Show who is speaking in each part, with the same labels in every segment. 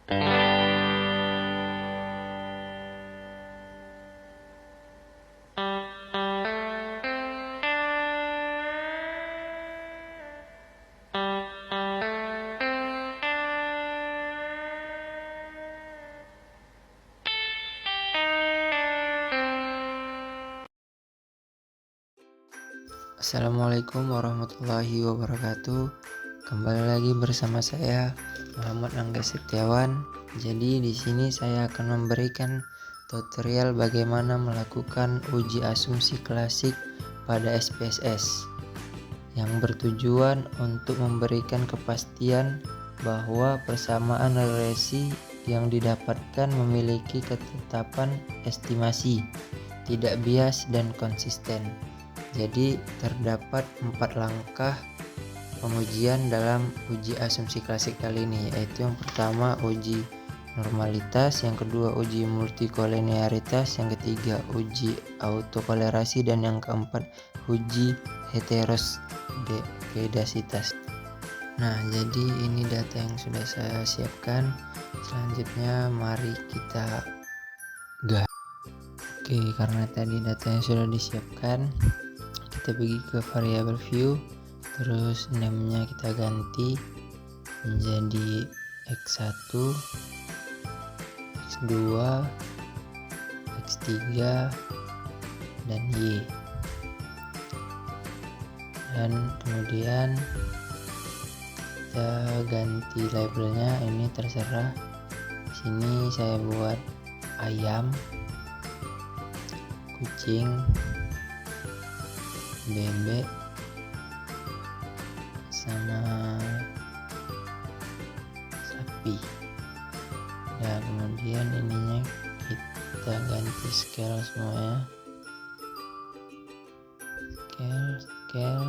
Speaker 1: Assalamualaikum warahmatullahi wabarakatuh. Kembali lagi bersama saya Muhammad Angga Setiawan. Jadi di sini saya akan memberikan tutorial bagaimana melakukan uji asumsi klasik pada SPSS yang bertujuan untuk memberikan kepastian bahwa persamaan relasi yang didapatkan memiliki ketetapan estimasi, tidak bias dan konsisten. Jadi terdapat 4 langkah pengujian dalam uji asumsi klasik kali ini, yaitu yang pertama uji normalitas, yang kedua uji multikolinearitas, yang ketiga uji autokolerasi, dan yang keempat uji heteroskedasitas. Nah, jadi ini data yang sudah saya siapkan. Selanjutnya mari kita gas. Oke, karena tadi datanya sudah disiapkan, kita pergi ke variable view, terus name-nya kita ganti menjadi x1, x2, x3, dan y. Dan kemudian kita ganti labelnya, ini terserah. Di sini saya buat ayam, kucing, bebek, sama sapi. Dan kemudian ininya kita ganti scale semuanya, scale.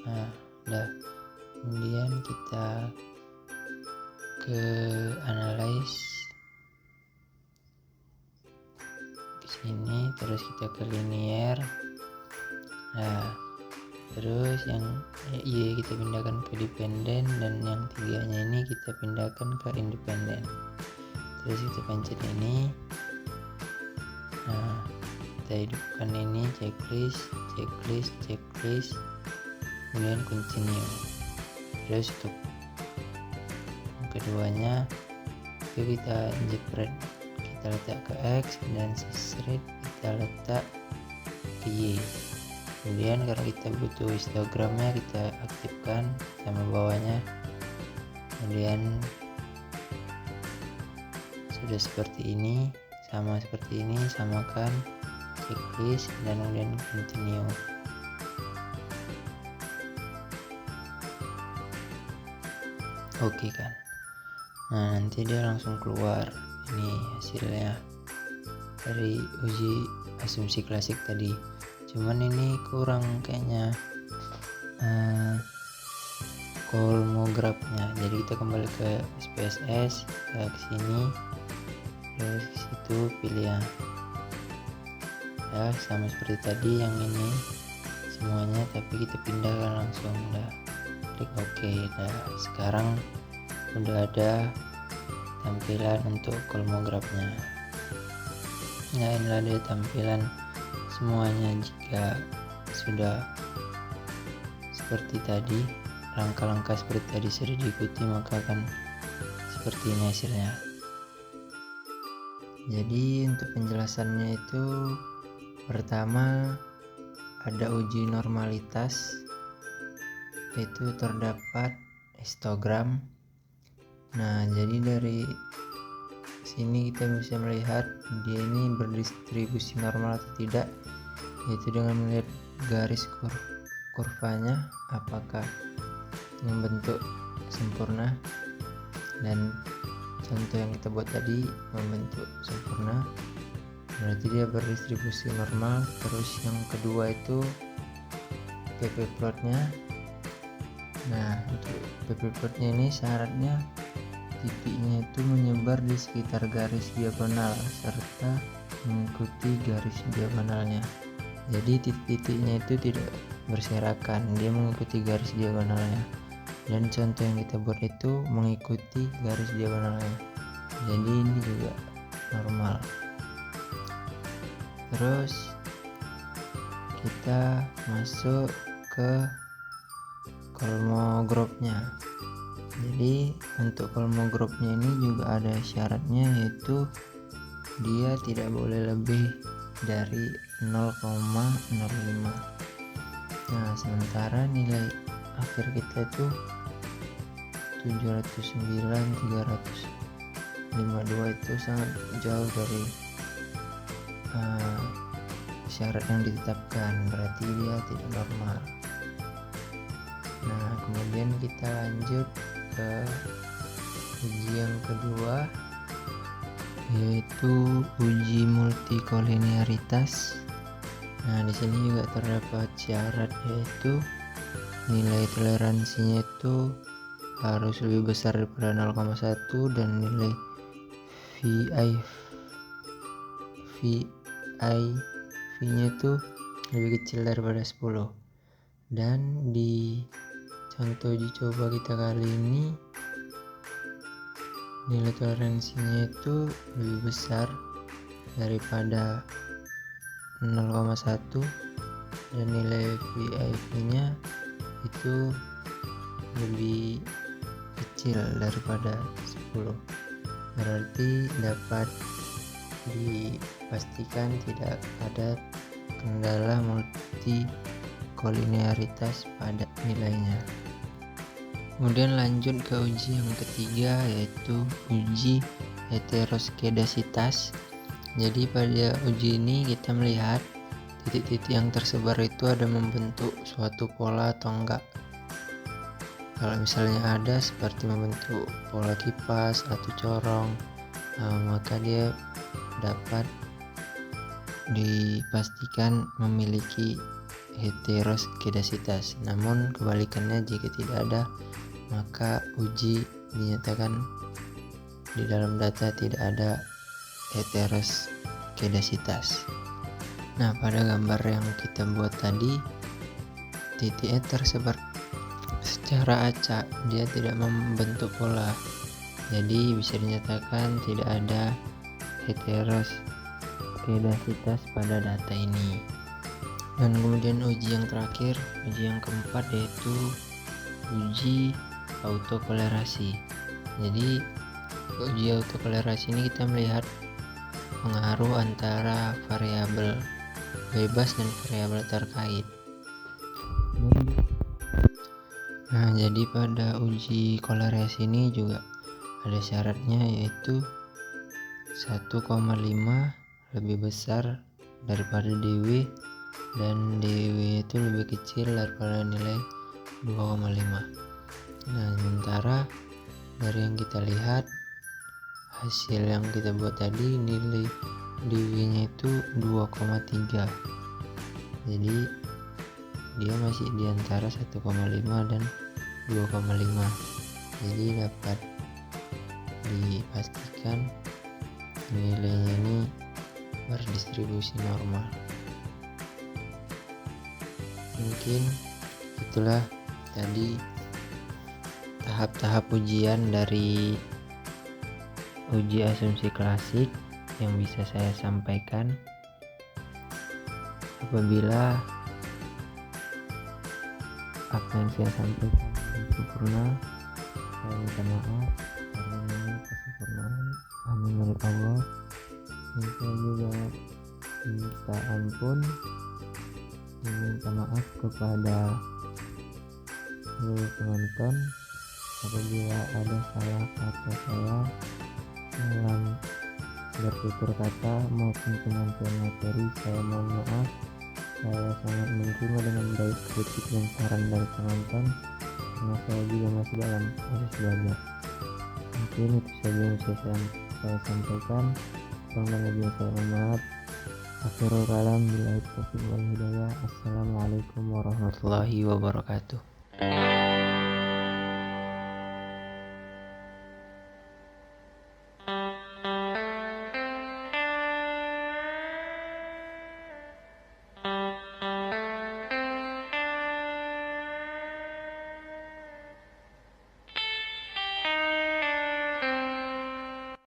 Speaker 1: Nah, udah. Kemudian kita ke analyze ke sini, terus kita ke linear. Nah, terus yang Y kita pindahkan ke dependen, dan yang tiganya ini kita pindahkan ke independen. Terus kita pencet ini. Nah, kita hidupkan ini checklist, kemudian continue. Terus untuk yang keduanya itu kita jepret, kita letak ke X, dan sisrit kita letak ke Y. Kemudian kalau kita butuh histogramnya kita aktifkan sama bawahnya. Kemudian sudah seperti ini, sama seperti ini, samakan checklist dan kemudian continue. Oke kan. Nah, nanti dia langsung keluar ini hasilnya dari uji asumsi klasik tadi. Cuman ini kurang kayaknya kolmografnya. Jadi kita kembali ke SPSS, ke sini, terus ke situ pilih yang ya sama seperti tadi yang ini semuanya, tapi kita pindahkan langsung. Udah klik OK. Nah, sekarang udah ada tampilan untuk kolmografnya. Nah, inilah dia tampilan semuanya. Jika sudah seperti tadi, langkah-langkah seperti tadi sudah diikuti, maka akan seperti ini hasilnya. Jadi untuk penjelasannya itu, pertama ada uji normalitas, itu terdapat histogram. Nah, jadi dari sini kita bisa melihat dia ini berdistribusi normal atau tidak, yaitu dengan melihat garis kurvanya apakah membentuk sempurna, dan contoh yang kita buat tadi membentuk sempurna, berarti dia berdistribusi normal. Terus yang kedua itu PP plotnya. Nah, untuk PP plotnya ini syaratnya titiknya itu menyebar di sekitar garis diagonal serta mengikuti garis diagonalnya. Jadi titik-titiknya itu tidak berserakan, dia mengikuti garis diagonalnya. Dan contoh yang kita buat itu mengikuti garis diagonalnya. jadi ini juga normal. Terus kita masuk ke Kolmo Groupnya. Jadi untuk Kolmo Groupnya ini juga ada syaratnya, yaitu dia tidak boleh lebih dari 0,05. Nah, sementara nilai akhir kita itu 709.352, itu sangat jauh dari syarat yang ditetapkan, berarti dia tidak normal. Nah, kemudian kita lanjut ke uji yang kedua, yaitu uji multikolinearitas. Nah, di sini juga terdapat syarat, yaitu nilai toleransinya itu harus lebih besar daripada 0,1 dan nilai VIV-nya itu lebih kecil daripada 10. Dan di contoh uji coba kita kali ini, nilai toleransinya itu lebih besar daripada 0,1 dan nilai VIV-nya itu lebih kecil daripada 10. Berarti dapat dipastikan tidak ada kendala multikolinearitas pada nilainya. Kemudian lanjut ke uji yang ketiga, yaitu uji heteroskedasitas. Jadi pada uji ini kita melihat titik-titik yang tersebar itu ada membentuk suatu pola atau enggak. Kalau misalnya ada seperti membentuk pola kipas atau corong, maka dia dapat dipastikan memiliki heteroskedasitas. Namun kebalikannya, jika tidak ada, maka uji dinyatakan di dalam data tidak ada heteroskedasitas. Nah, pada gambar yang kita buat tadi, titiknya tersebar secara acak, dia tidak membentuk pola, jadi bisa dinyatakan tidak ada heteroskedasitas pada data ini. Dan kemudian uji yang terakhir, uji yang keempat, yaitu uji autokolerasi. Jadi uji autokolerasi ini kita melihat pengaruh antara variabel bebas dan variabel terkait. Nah, jadi pada uji kolerasi ini juga ada syaratnya, yaitu 1,5 lebih besar daripada DW dan DW itu lebih kecil daripada nilai 2,5. Nah, sementara dari yang kita lihat, hasil yang kita buat tadi, nilai DW-nya itu 2,3. Jadi dia masih di antara 1,5 dan 2,5. Jadi dapat dipastikan nilainya ini berdistribusi normal. Mungkin itulah tadi tahap-tahap ujian dari uji asumsi klasik yang bisa saya sampaikan. Apabila apa yang saya sampaikan sempurna, saya minta maaf, karena ini kesempurnaan hanya milik Allah. Dan saya juga minta ampun, minta maaf kepada seluruh penonton apabila ada salah kata saya dalam bertutur kata maupun penyampaian materi. Saya mohon maaf. Saya sangat menerima dengan baik kritik dan saran dari penonton, karena saya juga masih dalam proses belajar. Mungkin itu saja yang bisa saya sampaikan. Kurang dan lebihnya saya mohon maaf. Akhirul kalam, billahi taufiq wal hidayah. Assalamualaikum warahmatullahi wabarakatuh.